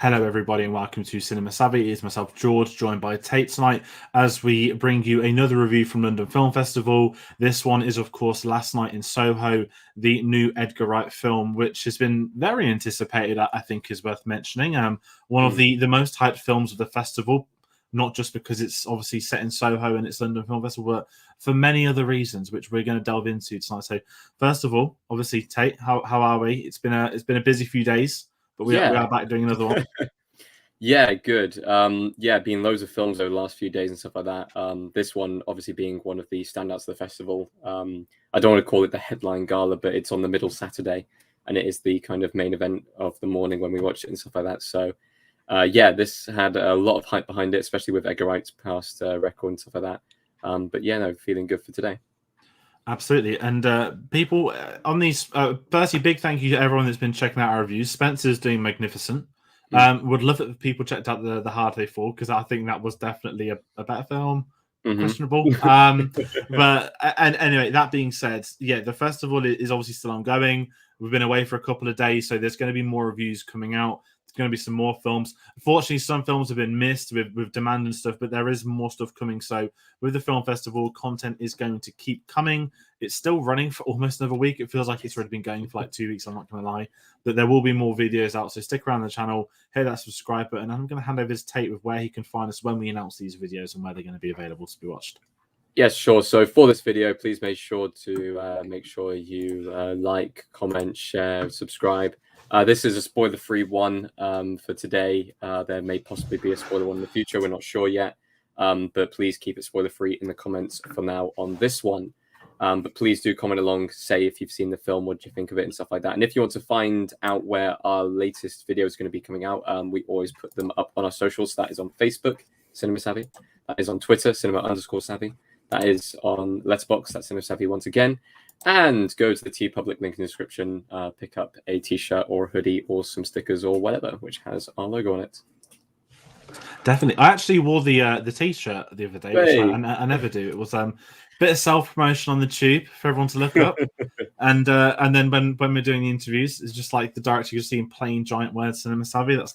Hello, everybody, and welcome to Cinema Savvy. It is myself, George, joined by Tayte tonight as we bring you another review from London Film Festival. This one is, of course, Last Night in Soho, the new Edgar Wright film, which has been very anticipated, I think is worth mentioning. One of the most hyped films of the festival, not just because it's obviously set in Soho and it's London Film Festival, but for many other reasons, which we're going to delve into tonight. So, first of all, obviously, Tayte, how are we? It's been a busy few days. But we are back doing another one. Yeah, good. Been loads of films over the last few days and stuff like that. This one obviously being one of the standouts of the festival. I don't want to call it the headline gala, but it's on the middle Saturday, and it is the kind of main event of the morning when we watch it and stuff like that. So, this had a lot of hype behind it, especially with Edgar Wright's past record and stuff like that. Feeling good for today. Absolutely. And people on these, firstly, big thank you to everyone that's been checking out our reviews. Spencer's doing magnificent. Would love it if people checked out the Hard Day Fall, because I think that was definitely a better film. Questionable. But anyway, that being said, yeah, the festival is obviously still ongoing. We've been away for a couple of days, so there's going to be more reviews coming out. There's going to be some more films. Unfortunately, some films have been missed with demand and stuff, but there is more stuff coming. So with the film festival, content is going to keep coming. It's still running for almost another week. It feels like it's already been going for like 2 weeks, I'm not going to lie. But there will be more videos out, so stick around the channel, hit that subscribe button. I'm going to hand over to Tayte with where he can find us when we announce these videos and where they're going to be available to be watched. Yes, sure. So for this video, please make sure you like, comment, share, subscribe. This is a spoiler-free one for today. There may possibly be a spoiler one in the future. We're not sure yet. But please keep it spoiler-free in the comments for now on this one. But please do comment along, say if you've seen the film, what do you think of it and stuff like that. And if you want to find out where our latest video is going to be coming out, we always put them up on our socials. That is on Facebook, Cinema Savvy. That is on Twitter, Cinema_Savvy. That is on Letterboxd, that's Cinema Savvy once again. And go to the TeePublic link in the description, pick up a t-shirt or a hoodie or some stickers or whatever, which has our logo on it. Definitely. I actually wore the t-shirt the other day, which I never do. It was a bit of self-promotion on the tube for everyone to look up. and then when we're doing the interviews, it's just like the director you see in plain giant words, Cinema Savvy. That's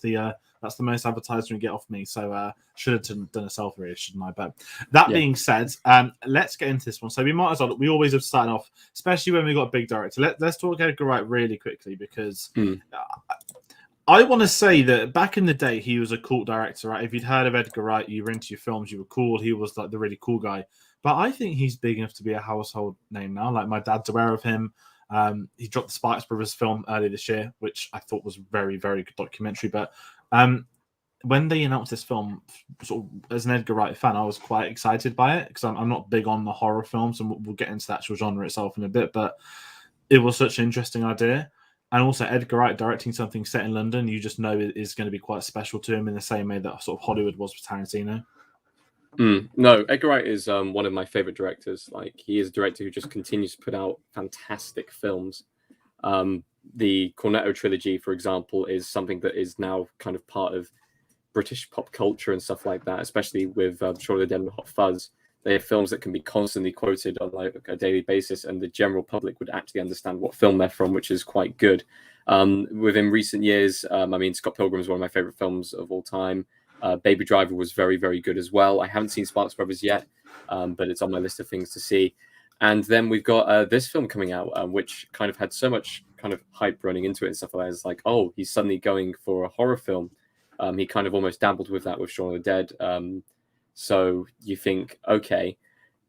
the most advertisement you get off me. So should have done a selfie, shouldn't I? But that being said, let's get into this one. So we might as well. We always have started off, especially when we got a big director. Let's talk Edgar Wright really quickly, because I want to say that back in the day, he was a cult director, right? If you'd heard of Edgar Wright, you were into your films, you were cool. He was like the really cool guy. But I think he's big enough to be a household name now. Like, my dad's aware of him. He dropped the Sparks Brothers film earlier this year, which I thought was very, very good documentary. But when they announced this film, sort of, as an Edgar Wright fan, I was quite excited by it, because I'm not big on the horror films, and we'll get into the actual genre itself in a bit. But it was such an interesting idea. And also, Edgar Wright directing something set in London, you just know it is going to be quite special to him, in the same way that sort of Hollywood was for Tarantino. No, Edgar Wright is one of my favorite directors. Like, he is a director who just continues to put out fantastic films. The Cornetto trilogy, for example, is something that is now kind of part of British pop culture and stuff like that, especially with Shaun of the Dead and Hot Fuzz. They are films that can be constantly quoted on like a daily basis, and the general public would actually understand what film they're from, which is quite good. Within recent years, Scott Pilgrim is one of my favorite films of all time. Baby Driver was very, very good as well. I haven't seen Sparks Brothers yet, but it's on my list of things to see. And then we've got this film coming out, which kind of had so much kind of hype running into it and stuff like that. It's like, oh, he's suddenly going for a horror film. He kind of almost dabbled with that with Shaun of the Dead. So you think, okay,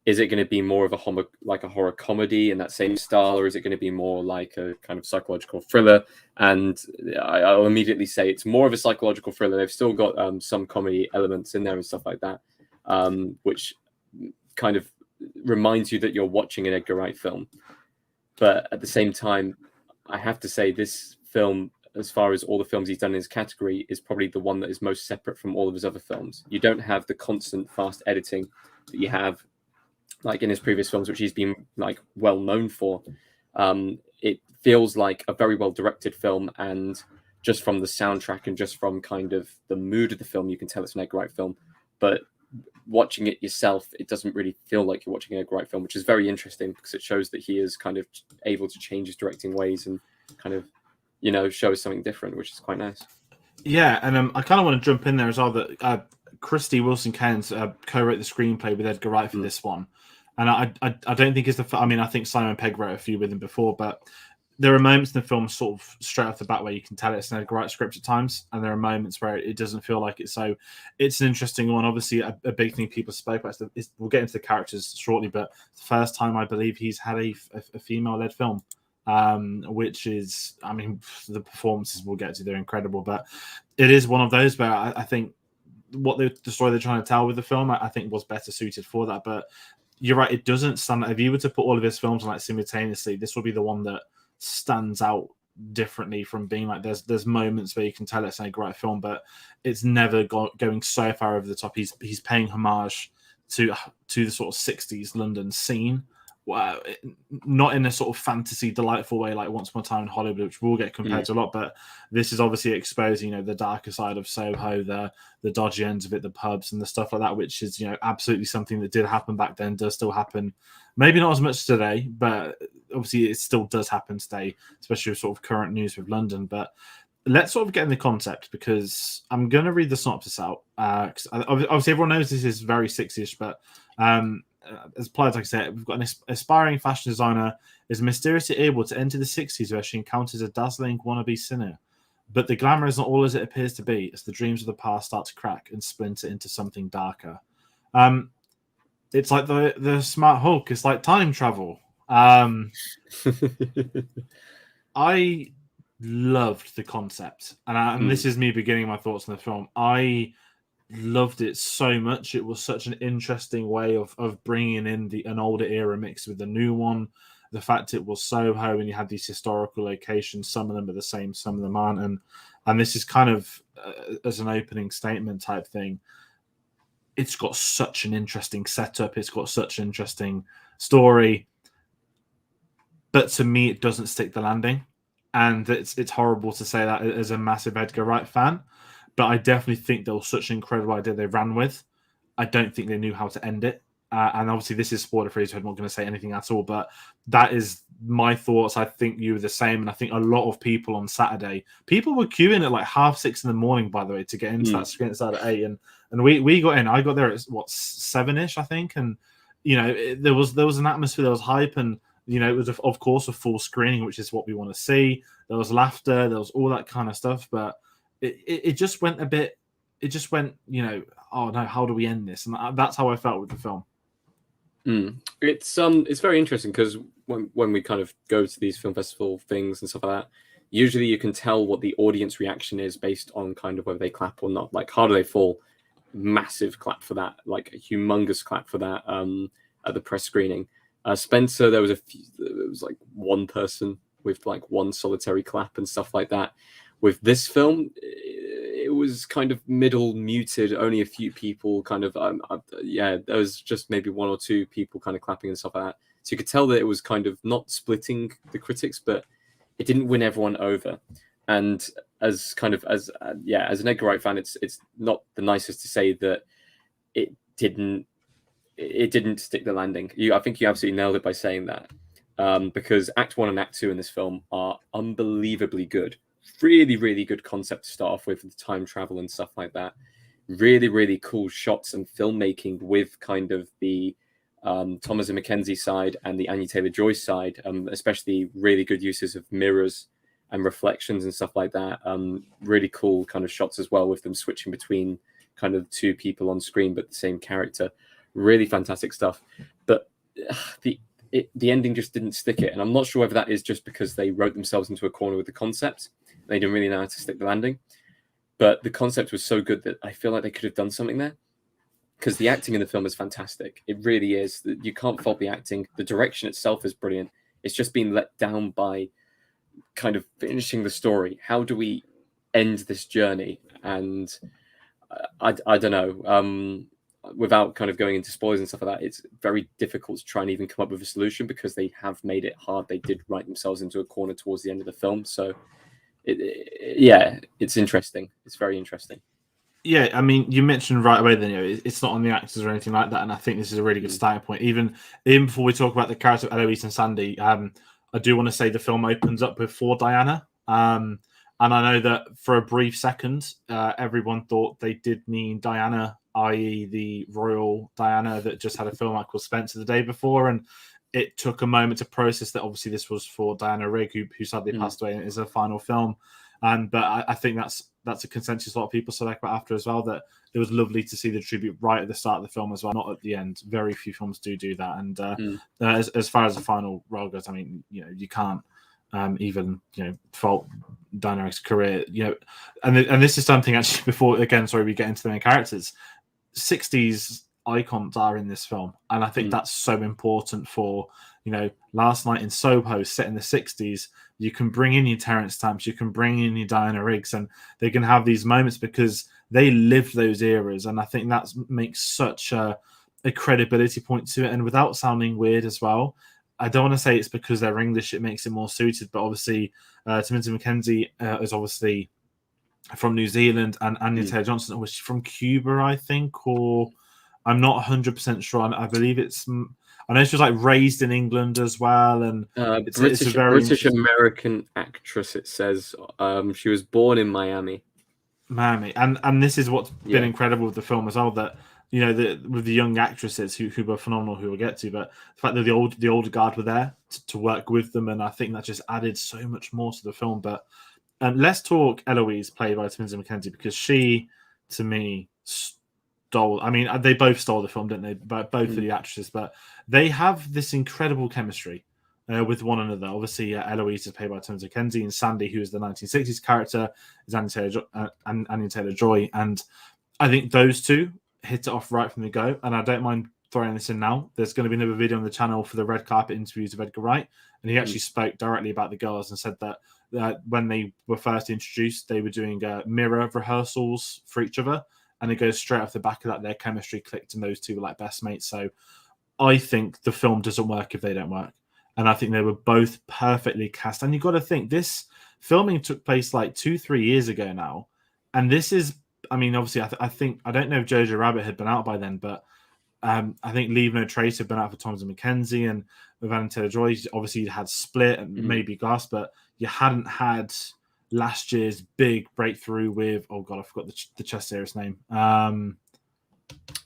is it going to be more of a horror comedy in that same style, or is it going to be more like a kind of psychological thriller? And I'll immediately say it's more of a psychological thriller. They've still got some comedy elements in there and stuff like that, which kind of reminds you that you're watching an Edgar Wright film. But at the same time, I have to say this film, as far as all the films he's done in his category, is probably the one that is most separate from all of his other films. You don't have the constant fast editing that you have like in his previous films, which he's been like well known for. It feels like a very well directed film, and just from the soundtrack and just from kind of the mood of the film, you can tell it's an Edgar Wright film. But watching it yourself, it doesn't really feel like you're watching an Edgar Wright film, which is very interesting, because it shows that he is kind of able to change his directing ways and kind of, you know, show something different, which is quite nice. Yeah, and I kind of want to jump in there as well that Christy Wilson-Cairns co-wrote the screenplay with Edgar Wright for this one, and I don't think it's I mean, I think Simon Pegg wrote a few with him before, but there are moments in the film sort of straight off the bat where you can tell it's an Edgar Wright script at times, and there are moments where it doesn't feel like it. So it's an interesting one. Obviously, a big thing people spoke about is we'll get into the characters shortly, but the first time I believe he's had a female-led film. Which is, I mean, the performances we'll get to, they're incredible, but it is one of those where I think what the story they're trying to tell with the film, I think was better suited for that. But you're right, it doesn't stand out. If you were to put all of his films on like simultaneously, this will be the one that stands out differently from being like there's moments where you can tell it's a great film, but it's never going so far over the top. He's paying homage to the sort of 60s London scene. Wow, not in a sort of fantasy, delightful way like Once Upon a Time in Hollywood, which will get compared to a lot. But this is obviously exposing, the darker side of Soho, the dodgy ends of it, the pubs and the stuff like that, which is, absolutely something that did happen back then, does still happen. Maybe not as much today, but obviously it still does happen today, especially with sort of current news with London. But let's sort of get in the concept, because I'm going to read the synopsis out. Obviously, everyone knows this is very 60ish, but as pliers, like I said, we've got an aspiring fashion designer is mysteriously able to enter the 60s where she encounters a dazzling wannabe singer. But the glamour is not all as it appears to be, as the dreams of the past start to crack and splinter into something darker. It's like the Smart Hulk. It's like time travel. I loved the concept, and this is me beginning my thoughts on the film. I loved it so much. It was such an interesting way of bringing in an older era mixed with the new one. The fact it was Soho and you had these historical locations, some of them are the same, some of them aren't, and this is kind of as an opening statement type thing. It's got such an interesting setup. It's got such an interesting story, but to me, it doesn't stick the landing. And it's horrible to say that as a massive Edgar Wright fan, but I definitely think there was such an incredible idea they ran with. I don't think they knew how to end it. And obviously, this is spoiler free, so I'm not going to say anything at all. But that is my thoughts. I think you were the same. And I think a lot of people on Saturday, people were queuing at like 6:30 in the morning, by the way, to get into that screen at 8. And we got in. I got there at 7ish, I think. And, there was an atmosphere, there was hype. And, it was, of course, a full screening, which is what we want to see. There was laughter. There was all that kind of stuff. But it just went a bit, oh no, how do we end this? And that's how I felt with the film. It's very interesting, because when we kind of go to these film festival things and stuff like that, usually you can tell what the audience reaction is based on kind of whether they clap or not. Like How Do They Fall, massive clap for that, like a humongous clap for that at the press screening. Spencer, there was like one person with like one solitary clap and stuff like that. With this film, it was kind of middle muted, only a few people kind of, there was just maybe one or two people kind of clapping and stuff like that. So you could tell that it was kind of not splitting the critics, but it didn't win everyone over. And as an Edgar Wright fan, it's not the nicest to say that it didn't stick the landing. I think you absolutely nailed it by saying that, because Act 1 and Act 2 in this film are unbelievably good. Really, really good concept to start off with the time travel and stuff like that. Really, really cool shots and filmmaking with kind of the Thomasin McKenzie side and the Anya Taylor-Joy side, especially really good uses of mirrors and reflections and stuff like that. Really cool kind of shots as well, with them switching between kind of two people on screen but the same character. Really fantastic stuff. But the ending just didn't stick it, and I'm not sure whether that is just because they wrote themselves into a corner with the concept. They didn't really know how to stick the landing, but the concept was so good that I feel like they could have done something there, because the acting in the film is fantastic. It really is. You can't fault the acting. The direction itself is brilliant. It's just been let down by kind of finishing the story. How do we end this journey? And I don't know. Without kind of going into spoilers and stuff like that, it's very difficult to try and even come up with a solution, because they have made it hard. They did write themselves into a corner towards the end of the film. So it's interesting. It's very interesting. Yeah, I mean, you mentioned right away then, it's not on the actors or anything like that, and I think this is a really good starting point. Even before we talk about the character of Eloise and Sandy, I do want to say the film opens up with For Diana, and And I know that for a brief second, everyone thought they did mean Diana, i.e., the royal Diana that just had a film called Spencer the day before, and it took a moment to process that. Obviously, this was for Diana Rigg, who sadly passed away, and it is her final film. But I think that's a consensus a lot of people select about after as well. That it was lovely to see the tribute right at the start of the film as well, not at the end. Very few films do that. And as far as the final role goes, I mean, you can't even fault Diana Rigg's career. And this is something actually before again. Sorry, we get into the main characters. 60s icons are in this film, and I think that's so important for Last Night in Soho set in the 60s. You can bring in your Terence Stamps, you can bring in your Diana Riggs, and they can have these moments because they lived those eras, and I think that makes such a credibility point to it. And without sounding weird as well, I don't want to say it's because they're English it makes it more suited, but obviously Thomasin McKenzie is obviously from New Zealand, and Anya Taylor-Johnson was from Cuba, I think, or I'm not 100% sure. I believe I know she was like raised in England as well, and it's a very British American actress. It says she was born in Miami. And this is what's been incredible with the film as well. That with the young actresses who were phenomenal, who we'll get to, but the fact that the older guard were there to work with them, and I think that just added so much more to the film. But let's talk Eloise, played by Thomasin McKenzie, because she, to me, stole. I mean, they both stole the film, didn't they? Both of the actresses, but they have this incredible chemistry with one another. Obviously, Eloise is played by Thomasin McKenzie, and Sandy, who is the 1960s character, is Anya Taylor-Joy, and I think those two hit it off right from the go. And I don't mind throwing this in now. There's going to be another video on the channel for the red carpet interviews of Edgar Wright, and he actually spoke directly about the girls and said that when they were first introduced, they were doing mirror rehearsals for each other, and it goes straight off the back of that. Their chemistry clicked, and those two were like best mates. So I think the film doesn't work if they don't work, and I think they were both perfectly cast. And you got to think this filming took place like 2-3 years ago now, and this is, I mean, obviously, I don't know if Jojo Rabbit had been out by then, but I think Leave No Trace had been out for Thomasin McKenzie, and with Anya Taylor-Joy, obviously you had Split and maybe Glass, but you hadn't had last year's big breakthrough with, oh god, I forgot the chess series name.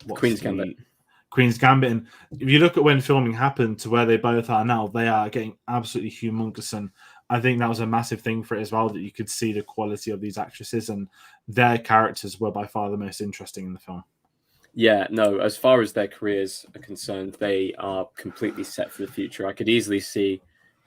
Queen's Gambit. Queen's Gambit. And if you look at when filming happened to where they both are now, they are getting absolutely humongous. And I think that was a massive thing for it as well, that you could see the quality of these actresses, and their characters were by far the most interesting in the film. Yeah, no, as far as their careers are concerned, they are completely set for the future. I could easily see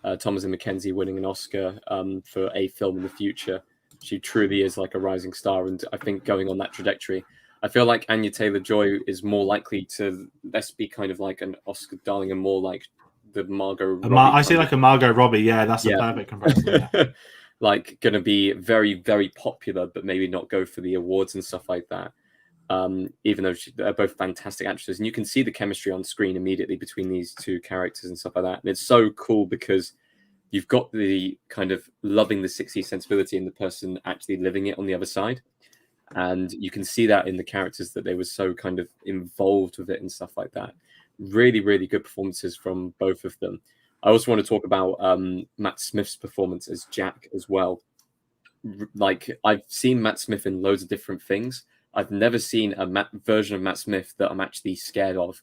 Thomasin McKenzie winning an Oscar for a film in the future. She truly is like a rising star, and I think going on that trajectory, I feel like Anya Taylor-Joy is more likely to be kind of like an Oscar darling, and more like the Margot Robbie. I see like a Margot Robbie. Yeah, that's a perfect comparison. Yeah. Like going to be very, very popular, but maybe not go for the awards and stuff like that. Even though they're both fantastic actresses, and you can see the chemistry on screen immediately between these two characters and stuff like that. And it's so cool because you've got the kind of loving the 60s sensibility and the person actually living it on the other side. And you can see that in the characters, that they were so kind of involved with it and stuff like that. Really, really good performances from both of them. I also want to talk about Matt Smith's performance as Jack as well. Like, I've seen Matt Smith in loads of different things. I've never seen a version of Matt Smith that I'm actually scared of.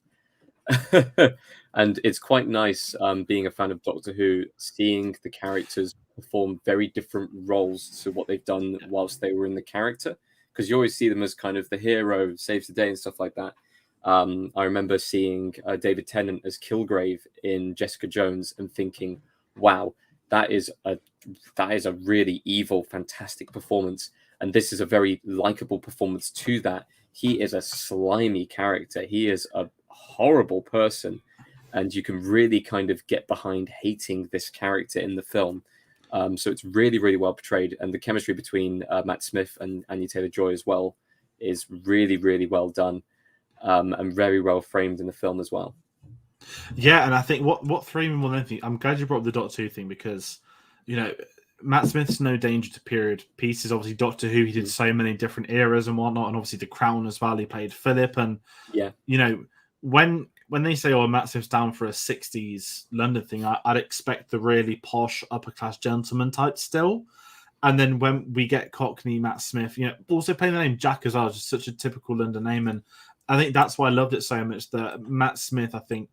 And it's quite nice being a fan of Doctor Who, seeing the characters perform very different roles to what they've done whilst they were in the character. Because you always see them as kind of the hero, saves the day and stuff like that. I remember seeing David Tennant as Kilgrave in Jessica Jones and thinking, wow, that is a really evil, fantastic performance. And this is a very likable performance to that. He is a slimy character. He is a horrible person. And you can really kind of get behind hating this character in the film. So it's really, really well portrayed. And the chemistry between Matt Smith and Anya Taylor-Joy as well is really, really well done. And very well framed in the film as well. Yeah, and I think what threw me more than anything, I'm glad you brought up the Doctor Who thing, because, Matt Smith's no danger to period pieces. Obviously, Doctor Who, he did so many different eras and whatnot, and obviously The Crown as well. He played Philip, and when they say, "Oh, Matt Smith's down for a '60s London thing," I'd expect the really posh upper class gentleman type still. And then when we get Cockney Matt Smith, also playing the name Jack as well, just such a typical London name. And I think that's why I loved it so much. That Matt Smith, I think,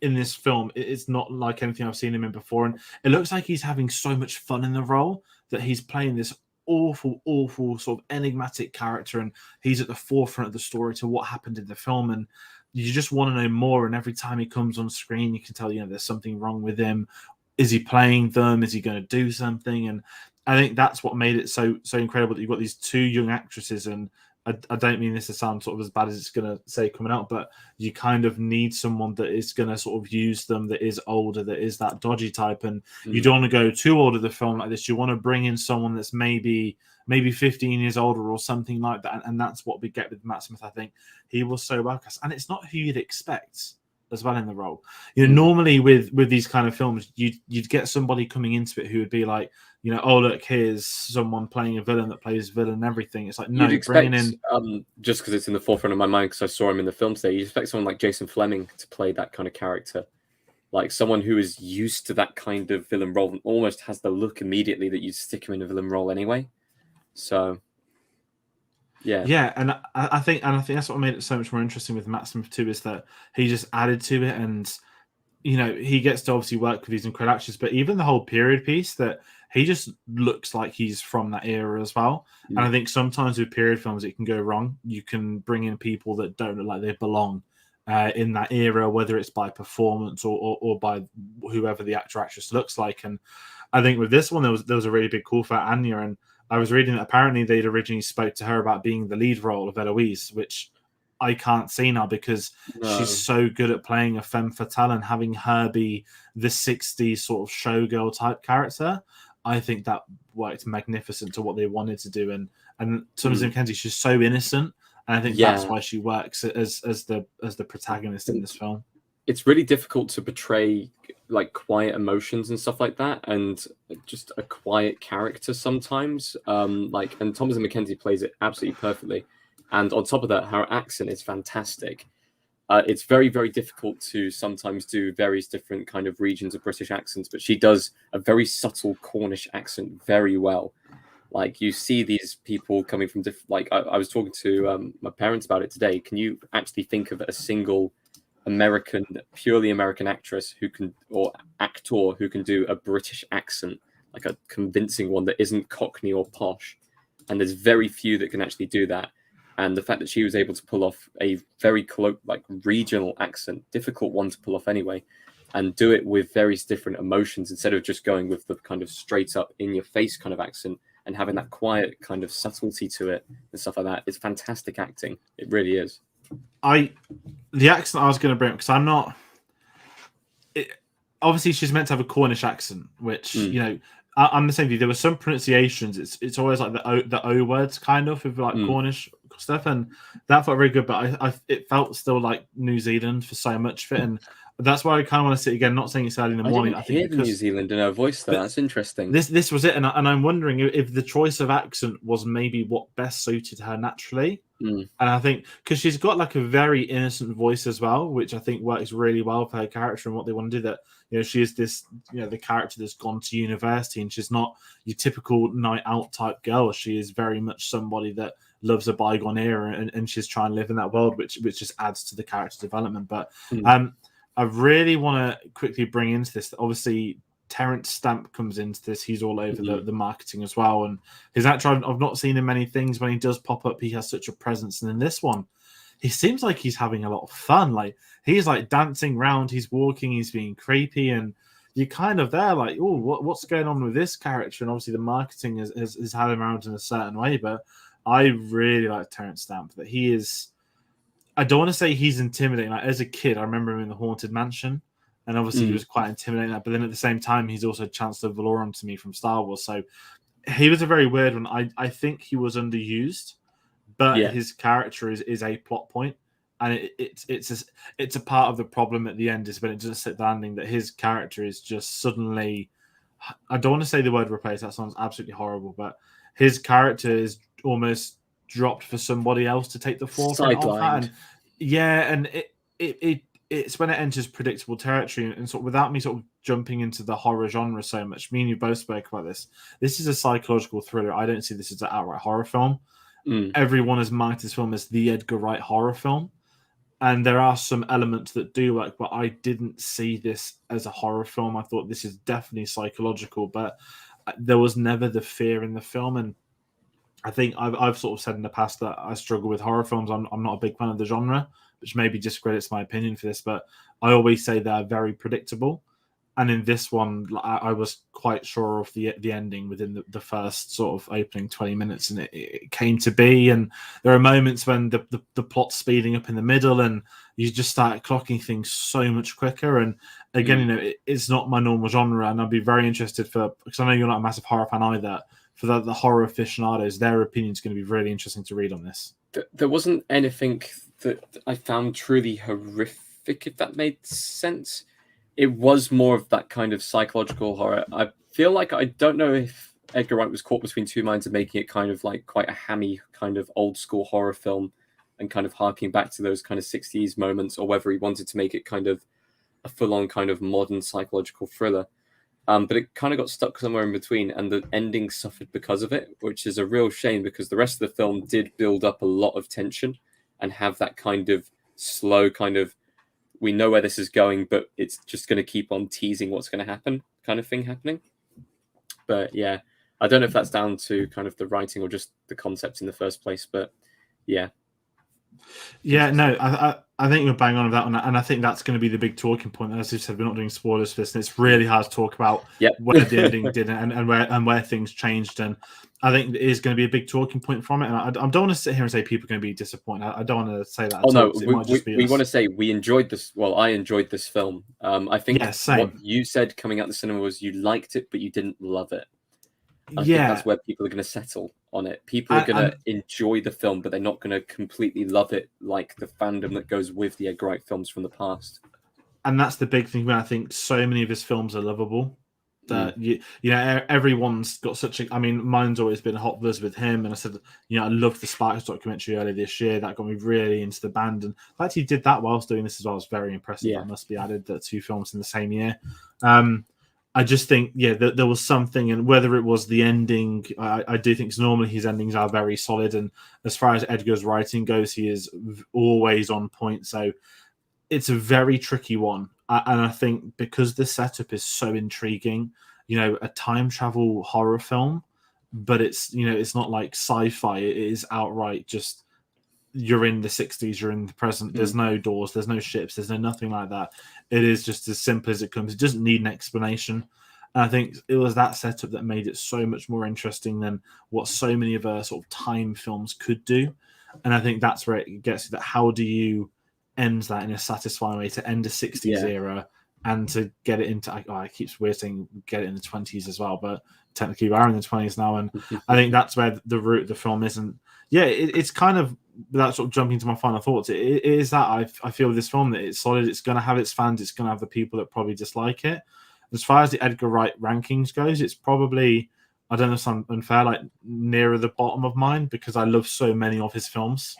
in this film, it's not like anything I've seen him in before. And it looks like he's having so much fun in the role that he's playing this awful sort of enigmatic character, and he's at the forefront of the story to what happened in the film. And you just want to know more. And every time he comes on screen, you can tell, there's something wrong with him. Is he playing them? Is he going to do something? And I think that's what made it so incredible that you've got these two young actresses. And I don't mean this to sound sort of as bad as it's going to say coming out, but you kind of need someone that is going to sort of use them, that is older, that is that dodgy type. And you don't want to go too old of the film like this. You want to bring in someone that's maybe 15 years older or something like that. And that's what we get with Matt Smith. I think he was so well cast. And it's not who you'd expect as well in the role. Normally with these kind of films, you'd get somebody coming into it who would be like, oh look, here's someone playing a villain that plays villain and everything. It's like, no, you'd expect, bringing in just because it's in the forefront of my mind because I saw him in the film today. You expect someone like Jason Fleming to play that kind of character, like someone who is used to that kind of villain role and almost has the look immediately that you'd stick him in a villain role anyway. So yeah, and I think that's what made it so much more interesting with Matt Smith too, is that he just added to it. And he gets to obviously work with these incredible actors, but even the whole period piece, that he just looks like he's from that era as well. And I think sometimes with period films it can go wrong. You can bring in people that don't look like they belong in that era, whether it's by performance or by whoever the actor actress looks like. And I think with this one there was a really big call for Anya, and I was reading that apparently they'd originally spoke to her about being the lead role of Eloise, which I can't see now because she's so good at playing a femme fatale, and having her be the 60s sort of showgirl type character, I think that worked magnificent to what they wanted to do. And Thomasin McKenzie, she's so innocent, and I think that's why she works as the protagonist in this film. It's really difficult to portray like quiet emotions and stuff like that, and just a quiet character sometimes. And Thomasin McKenzie plays it absolutely perfectly. And on top of that, her accent is fantastic. It's very, very difficult to sometimes do various different kind of regions of British accents, but she does a very subtle Cornish accent very well. Like you see these people coming from different. Like I was talking to my parents about it today. Can you actually think of a single purely American actress or actor who can do a British accent, like a convincing one that isn't Cockney or posh? And there's very few that can actually do that. And the fact that she was able to pull off a very regional accent, difficult one to pull off anyway, and do it with various different emotions instead of just going with the kind of straight up in your face kind of accent and having that quiet kind of subtlety to it and stuff like that. It's fantastic acting. It really is. The accent I was going to bring up, because I'm not. Obviously, she's meant to have a Cornish accent, which I'm the same view. There were some pronunciations. It's always like the O words, kind of with like Cornish stuff, and that felt very good. But it felt still like New Zealand for so much of it, and that's why I kind of want to see it again. Not saying it's early in the morning. I think hear the New Zealand in her voice, though. That's interesting. This was it, and I'm wondering if the choice of accent was maybe what best suited her naturally. And I think because she's got like a very innocent voice as well, which I think works really well for her character and what they want to do. That she is this the character that's gone to university, and she's not your typical night out type girl. She is very much somebody that loves a bygone era, and she's trying to live in that world, which just adds to the character development. But I really want to quickly bring into this that obviously Terence Stamp comes into this. He's all over the marketing as well. And his actor, I've not seen in many things. When he does pop up, he has such a presence. And in this one, he seems like he's having a lot of fun. Like he's like dancing around, he's walking, he's being creepy. And you're kind of there like, oh, what's going on with this character? And obviously the marketing has had him around in a certain way. But I really like Terence Stamp, that he is... I don't want to say he's intimidating. Like as a kid, I remember him in the Haunted Mansion, and obviously he was quite intimidating. But then at the same time, he's also Chancellor Valorum to me from Star Wars. So he was a very weird one. I think he was underused, but his character is a plot point, and it's a part of the problem at the end is when it doesn't sit landing that his character is just suddenly. I don't want to say the word replaced. That sounds absolutely horrible, but his character is almost dropped for somebody else to take the forefront of that. And it's when it enters predictable territory, and sort of without me sort of jumping into the horror genre so much. Me and you both spoke about this. This is a psychological thriller. I don't see this as an outright horror film. Everyone has marked this film as the Edgar Wright horror film. And there are some elements that do work, but I didn't see this as a horror film. I thought this is definitely psychological, but there was never the fear in the film. And I think I've sort of said in the past that I struggle with horror films. I'm not a big fan of the genre, which maybe discredits my opinion for this, but I always say they're very predictable. And in this one, I was quite sure of the ending within the first sort of opening 20 minutes, and it came to be. And there are moments when the plot's speeding up in the middle, and you just start clocking things so much quicker. And again, it's not my normal genre, and I'd be very interested because I know you're not a massive horror fan either. For the horror aficionados, their opinion is going to be really interesting to read on this. There wasn't anything that I found truly horrific, if that made sense. It was more of that kind of psychological horror. I feel like I don't know if Edgar Wright was caught between two minds of making it kind of like quite a hammy kind of old school horror film and kind of harking back to those kind of 60s moments, or whether he wanted to make it kind of a full-on kind of modern psychological thriller. But it kind of got stuck somewhere in between, and the ending suffered because of it, which is a real shame because the rest of the film did build up a lot of tension and have that kind of slow kind of, we know where this is going, but it's just going to keep on teasing what's going to happen kind of thing happening. But yeah, I don't know if that's down to kind of the writing or just the concept in the first place, but yeah. Yeah, no, I think you're bang on with that one, and I think that's going to be the big talking point. As you said, we're not doing spoilers for this, and it's really hard to talk about where the ending did and where things changed. And I think it is going to be a big talking point from it. And I don't want to sit here and say people are going to be disappointed. I don't want to say that. Oh no, we want to say we enjoyed this. Well, I enjoyed this film. I think what you said coming out the cinema was you liked it, but you didn't love it. I think that's where people are going to settle on it. People are going to enjoy the film, but they're not going to completely love it like the fandom that goes with the Edgar Wright films from the past. And that's the big thing. I think so many of his films are lovable. That you know, everyone's got such a. I mean, mine's always been a hot buzz with him, and I said, I loved the Sparks documentary earlier this year. That got me really into the band, and the fact he did that whilst doing this as well was very impressive. That must be added. That two films in the same year. I just think, there was something, and whether it was the ending, I do think normally his endings are very solid, and as far as Edgar's writing goes, he is always on point. So it's a very tricky one, and I think because the setup is so intriguing, a time travel horror film, but it's not like sci-fi. It is outright just you're in the 60s, you're in the present. There's no doors, there's no ships, there's nothing like that. It is just as simple as it comes. It doesn't need an explanation. And I think it was that setup that made it so much more interesting than what so many of our sort of time films could do. And I think that's where it gets to that. How do you end that in a satisfying way, to end a 60s era and to get it into, I keep weird saying get it in the 20s as well, but technically we are in the 20s now. And I think that's where the root of the film is. And it's kind of, without sort of jumping to my final thoughts, it is that I feel this film that it's solid. It's going to have its fans. It's going to have the people that probably dislike it. As far as the Edgar Wright rankings goes, it's probably, I don't know if I'm unfair, like nearer the bottom of mine because I love so many of his films.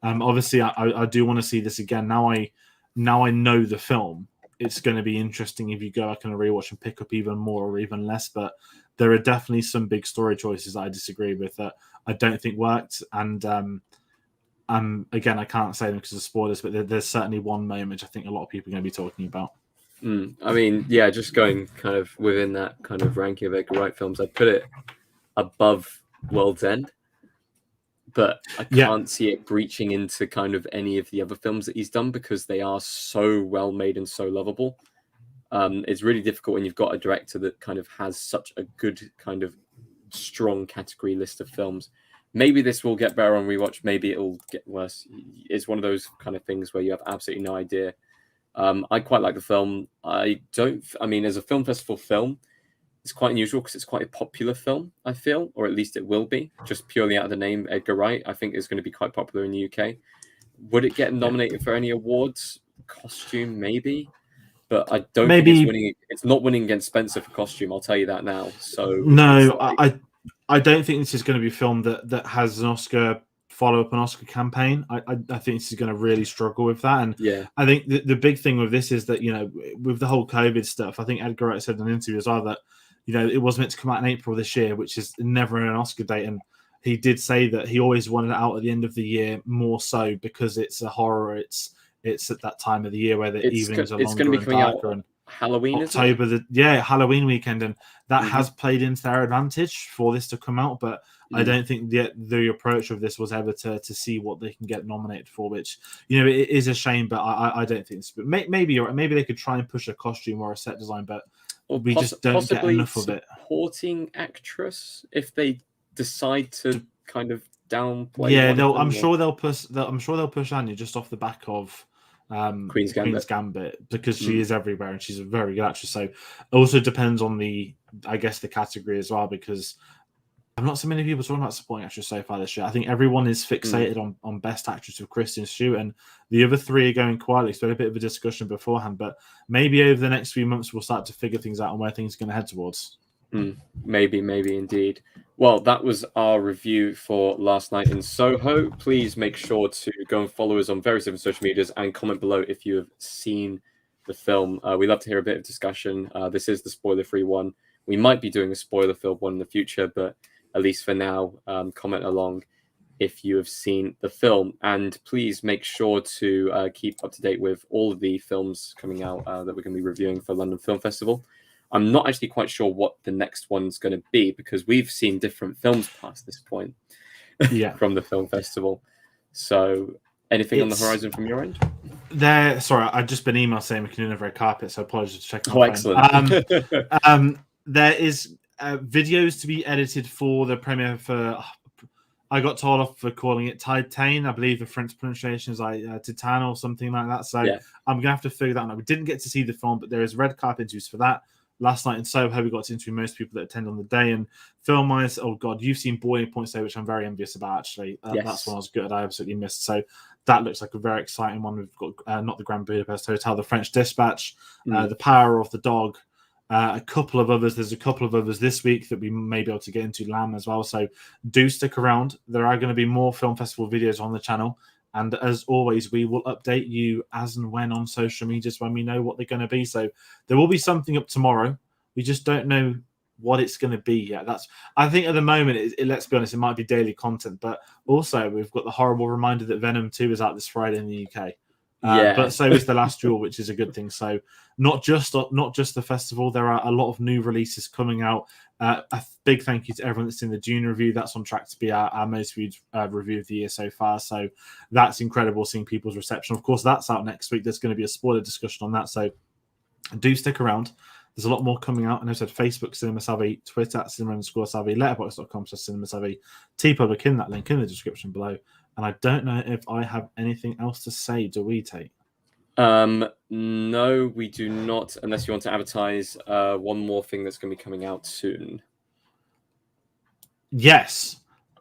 Obviously, I do want to see this again. Now I know the film. It's going to be interesting if you go back and rewatch and pick up even more or even less. But there are definitely some big story choices I disagree with that I don't think worked. And again, I can't say them because of spoilers, but there's certainly one moment I think a lot of people are going to be talking about. I mean, just going kind of within that kind of ranking of Edgar Wright films, I'd put it above World's End, but I can't see it breaching into kind of any of the other films that he's done because they are so well made and so lovable. It's really difficult when you've got a director that kind of has such a good kind of strong category list of films. Maybe this will get better on rewatch. Maybe it'll get worse. It's one of those kind of things where you have absolutely no idea. I quite like the film. As a film festival film, it's quite unusual because it's quite a popular film, I feel, or at least it will be, just purely out of the name Edgar Wright. I think it's going to be quite popular in the UK. Would it get nominated for any awards? Costume, maybe. But I don't think it's winning. It's not winning against Spencer for costume, I'll tell you that now. So no, I don't think this is going to be a film that has an Oscar follow up an Oscar campaign. I think this is going to really struggle with that. And yeah, I think the big thing with this is that, with the whole COVID stuff, I think Edgar Wright said in an interview as well that, it was meant to come out in April this year, which is never an Oscar date. And he did say that he always wanted it out at the end of the year, more so because it's a horror. It's at that time of the year where the evenings are longer and darker. And Halloween, October, Halloween weekend, and that has played into their advantage for this to come out. But I don't think the approach of this was ever to see what they can get nominated for, which it is a shame. But I don't think it's. But maybe they could try and push a costume or a set design, but we just don't get enough of it. Supporting actress, if they decide to kind of downplay. Yeah, I'm sure they'll push Anya just off the back of Queen's Gambit because she is everywhere and she's a very good actress. So it also depends on the category as well, because I've not seen many people talking about supporting actress so far this year. I think everyone is fixated on best actress with Kristen Stewart, and the other three are going quietly. So we had a bit of a discussion beforehand, but maybe over the next few months we'll start to figure things out on where things are going to head towards. Maybe indeed. Well, that was our review for Last Night in Soho. Please make sure to go and follow us on various different social medias and comment below if you have seen the film. We love to hear a bit of discussion. This is the spoiler-free one. We might be doing a spoiler-filled one in the future, but at least for now, comment along if you have seen the film. And please make sure to keep up to date with all of the films coming out that we're going to be reviewing for London Film Festival. I'm not actually quite sure what the next one's going to be because we've seen different films past this point from the film festival. So anything on the horizon from your end? Sorry, I've just been emailed saying we can do a red carpet, so apologies to check. Excellent. There is videos to be edited for the premiere for... I got told off for calling it Tayte. I believe the French pronunciation is like Titan or something like that. So I'm going to have to figure that out. We didn't get to see the film, but there is red carpet interviews for that. Last Night in Soho, we got to interview most people that attend on the day. And film-wise, oh God, you've seen Boiling Point today, which I'm very envious about, actually. That's one I was good. I absolutely missed. So that looks like a very exciting one. We've got not the Grand Budapest Hotel, the French Dispatch, The Power of the Dog, a couple of others. There's a couple of others this week that we may be able to get into, Lamb as well. So do stick around. There are going to be more film festival videos on the channel. And as always, we will update you as and when on social media when we know what they're going to be. So there will be something up tomorrow. We just don't know what it's going to be yet. I think at the moment, let's be honest, it might be daily content. But also, we've got the horrible reminder that Venom 2 is out this Friday in the UK. But so is The Last Duel, which is a good thing. So not just the festival, there are a lot of new releases coming out. A big thank you to everyone that's in the June review. That's on track to be our most viewed review of the year so far. So that's incredible seeing people's reception. Of course, that's out next week. There's going to be a spoiler discussion on that. So do stick around. There's a lot more coming out. And I said Facebook, Cinema Savvy, Twitter at cinema_savvy, letterboxd.com/cinema savvy, TeePublic in that link in the description below. And I don't know if I have anything else to say. Do we, Tate? No, we do not, unless you want to advertise one more thing that's going to be coming out soon. Yes.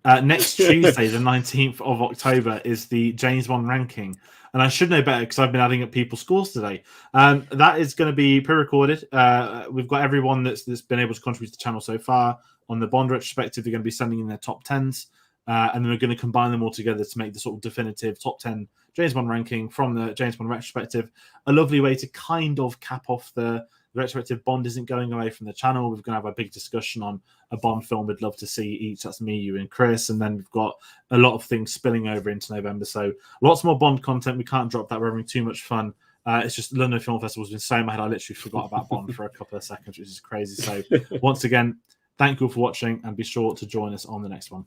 Next Tuesday, the 19th of October, is the James Bond ranking. And I should know better because I've been adding up people's scores today. That is going to be pre-recorded. We've got everyone that's been able to contribute to the channel so far. On the Bond retrospective, they're going to be sending in their top 10s. And then we're going to combine them all together to make the sort of definitive top 10 James Bond ranking from the James Bond retrospective. A lovely way to kind of cap off the retrospective. Bond isn't going away from the channel. We're going to have a big discussion on a Bond film we'd love to see each. That's me, you, and Chris. And then we've got a lot of things spilling over into November. So lots more Bond content. We can't drop that. We're having too much fun. It's just London Film Festival has been so mad. I literally forgot about Bond for a couple of seconds, which is crazy. So once again, thank you all for watching and be sure to join us on the next one.